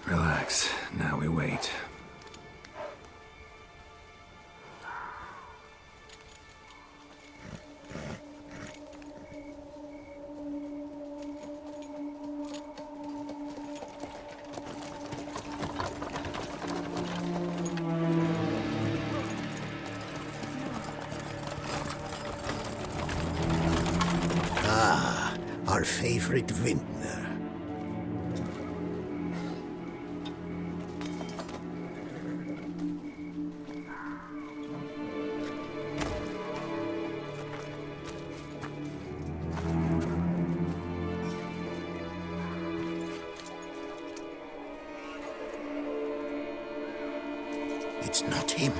Relax. Now we wait. Our favorite vintner. It's not him.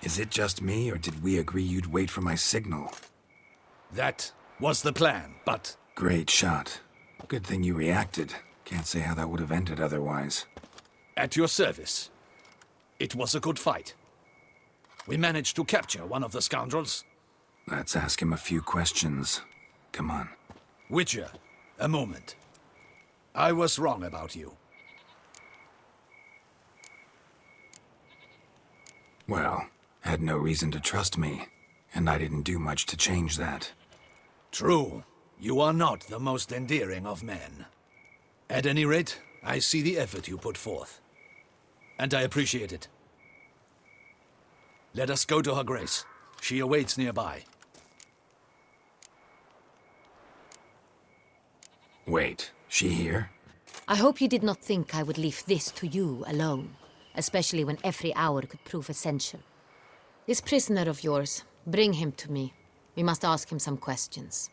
Is it just me, or did we agree you'd wait for my signal? That was the plan, but... Great shot. Good thing you reacted. Can't say how that would have ended otherwise. At your service. It was a good fight. We managed to capture one of the scoundrels. Let's ask him a few questions. Come on. Witcher, a moment. I was wrong about you. Well, had no reason to trust me, and I didn't do much to change that. True. You are not the most endearing of men. At any rate, I see the effort you put forth. And I appreciate it. Let us go to her grace. She awaits nearby. Wait, she here? I hope you did not think I would leave this to you alone, especially when every hour could prove essential. This prisoner of yours, bring him to me. We must ask him some questions.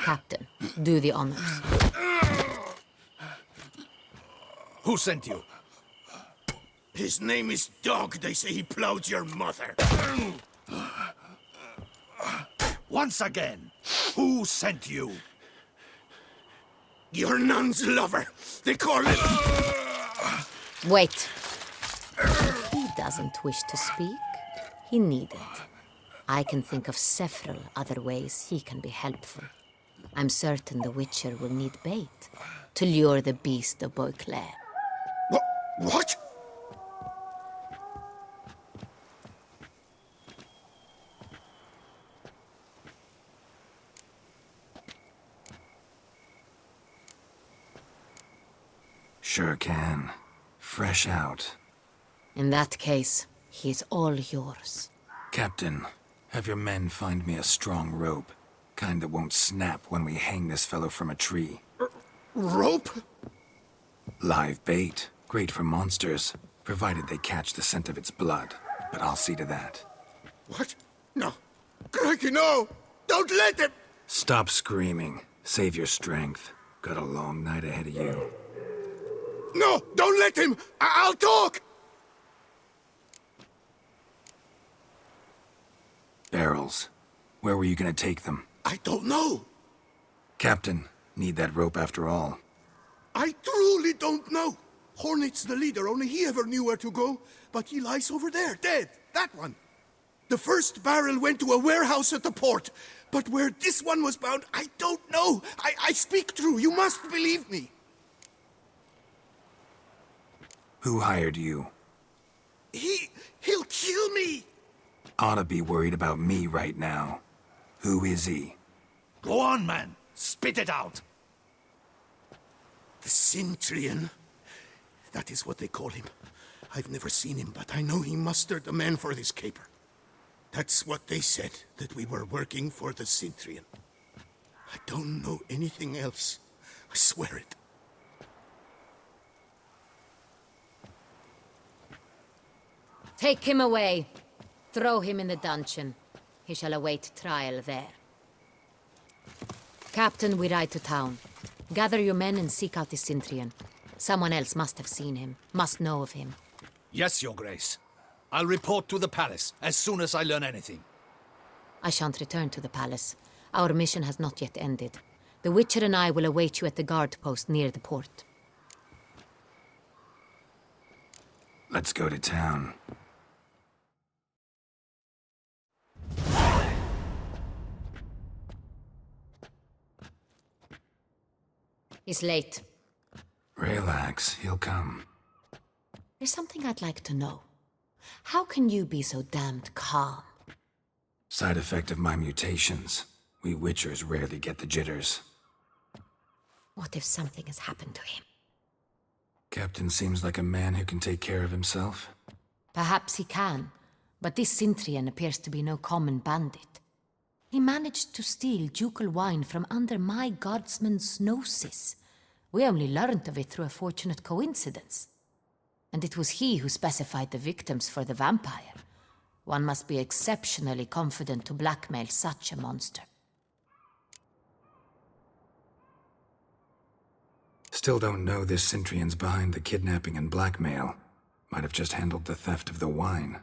Captain, do the honors. Who sent you? His name is Dog. They say he plowed your mother. Once again, who sent you? Your nun's lover. They call him... Wait. If he doesn't wish to speak, he needn't. I can think of several other ways he can be helpful. I'm certain the Witcher will need bait to lure the beast of Beauclair. What? Sure can. Fresh out. In that case, he is all yours. Captain, have your men find me a strong rope. Kind that won't snap when we hang this fellow from a tree. Rope? Live bait. Great for monsters. provided they catch the scent of its blood. But I'll see to that. What? No. Crikey, no! Don't let them! Stop screaming. Save your strength. Got a long night ahead of you. No! Don't let him! I'll talk! Barrels. Where were you gonna take them? I don't know. Captain, need that rope after all. I truly don't know. Hornet's the leader, only he ever knew where to go. But he lies over there, dead. That one. The first barrel went to a warehouse at the port. But where this one was bound, I don't know. I speak true. You must believe me. Who hired you? He'll kill me. Oughta be worried about me right now. Who is he? Go on, man. Spit it out. The Cintrian. That is what they call him. I've never seen him, but I know he mustered the men for this caper. That's what they said, that we were working for the Cintrian. I don't know anything else. I swear it. Take him away. Throw him in the dungeon. He shall await trial there. Captain, we ride to town. Gather your men and seek out the Cintrian. Someone else must have seen him, must know of him. Yes, Your Grace. I'll report to the palace as soon as I learn anything. I shan't return to the palace. Our mission has not yet ended. The Witcher and I will await you at the guard post near the port. Let's go to town. He's late. Relax, he'll come. There's something I'd like to know. How can you be so damned calm? Side effect of my mutations. We Witchers rarely get the jitters. What if something has happened to him? Captain seems like a man who can take care of himself. Perhaps he can, but this Cintrian appears to be no common bandit. He managed to steal ducal wine from under my guardsman's noses. We only learned of it through a fortunate coincidence. And it was he who specified the victims for the vampire. One must be exceptionally confident to blackmail such a monster. Still don't know this Cintrian's behind the kidnapping and blackmail. Might have just handled the theft of the wine.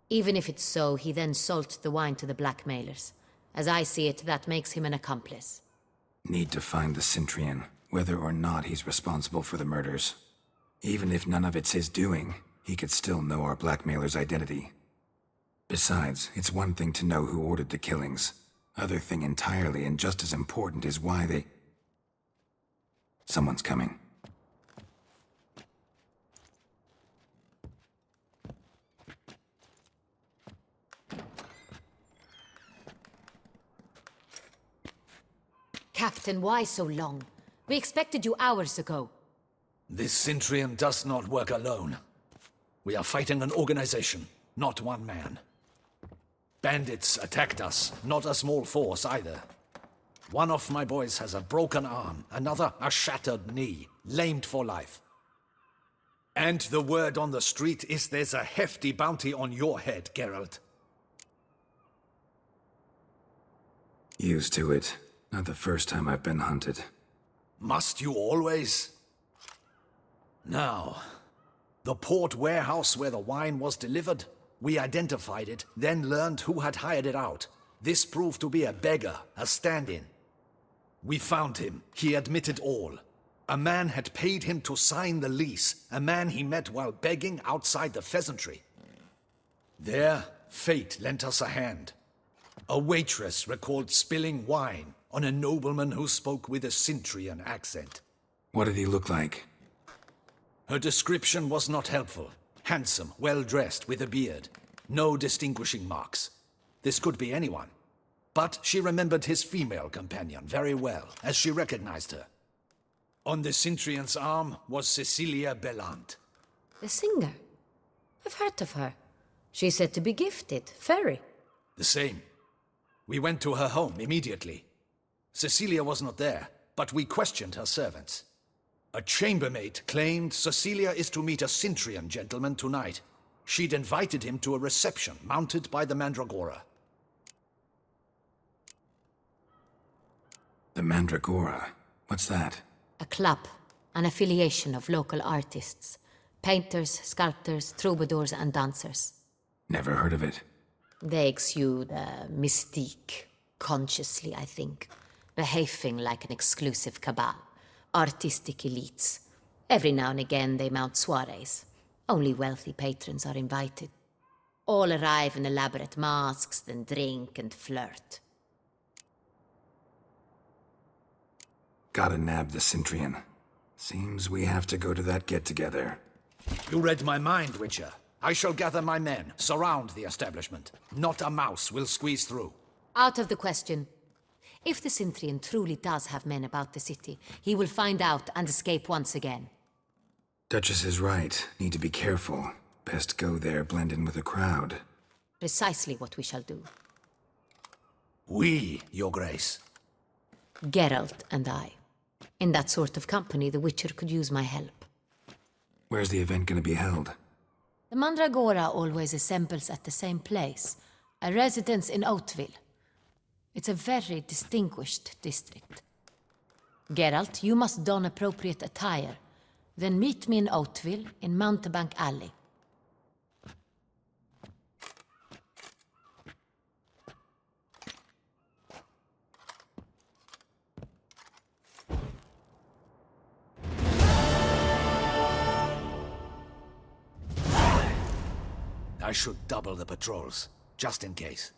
Even if it's so, he then sold the wine to the blackmailers. As I see it, that makes him an accomplice. Need to find the Cintrian, whether or not he's responsible for the murders. Even if none of it's his doing, he could still know our blackmailer's identity. Besides, it's one thing to know who ordered the killings. Other thing entirely, and just as important, is why they... Someone's coming. Captain, why so long? We expected you hours ago. This Cintrian does not work alone. We are fighting an organization, not one man. Bandits attacked us, not a small force either. One of my boys has a broken arm, another a shattered knee, lamed for life. And the word on the street is there's a hefty bounty on your head, Geralt. Used to it. Not the first time I've been hunted. Must you always? Now, the port warehouse where the wine was delivered, we identified it, then learned who had hired it out. This proved to be a beggar, a stand-in. We found him. He admitted all. A man had paid him to sign the lease, a man he met while begging outside the pheasantry. There, fate lent us a hand. A waitress recalled spilling wine on a nobleman who spoke with a Cintrian accent. What did he look like? Her description was not helpful. Handsome, well-dressed, with a beard. No distinguishing marks. This could be anyone. But she remembered his female companion very well, as she recognized her. On the Cintrian's arm was Cecilia Bellant. The singer? I've heard of her. She's said to be gifted, fairy. The same. We went to her home immediately. Cecilia was not there, but we questioned her servants. A chambermaid claimed Cecilia is to meet a Cintrian gentleman tonight. She'd invited him to a reception mounted by the Mandragora. The Mandragora? What's that? A club, an affiliation of local artists. Painters, sculptors, troubadours, and dancers. Never heard of it. They exude mystique, consciously, I think. Behaving like an exclusive cabal. Artistic elites. Every now and again they mount soirees. Only wealthy patrons are invited. All arrive in elaborate masks, then drink and flirt. Gotta nab the Cintrian. Seems we have to go to that get-together. You read my mind, Witcher. I shall gather my men, surround the establishment. Not a mouse will squeeze through. Out of the question. If the Cintrian truly does have men about the city, he will find out and escape once again. Duchess is right. Need to be careful. Best go there, blend in with the crowd. Precisely what we shall do. We, Your Grace. Geralt and I. In that sort of company, the Witcher could use my help. Where's the event gonna be held? The Mandragora always assembles at the same place, a residence in Oatville. It's a very distinguished district. Geralt, you must don appropriate attire. Then meet me in Oatville, in Mountebank Alley. I should double the patrols, just in case.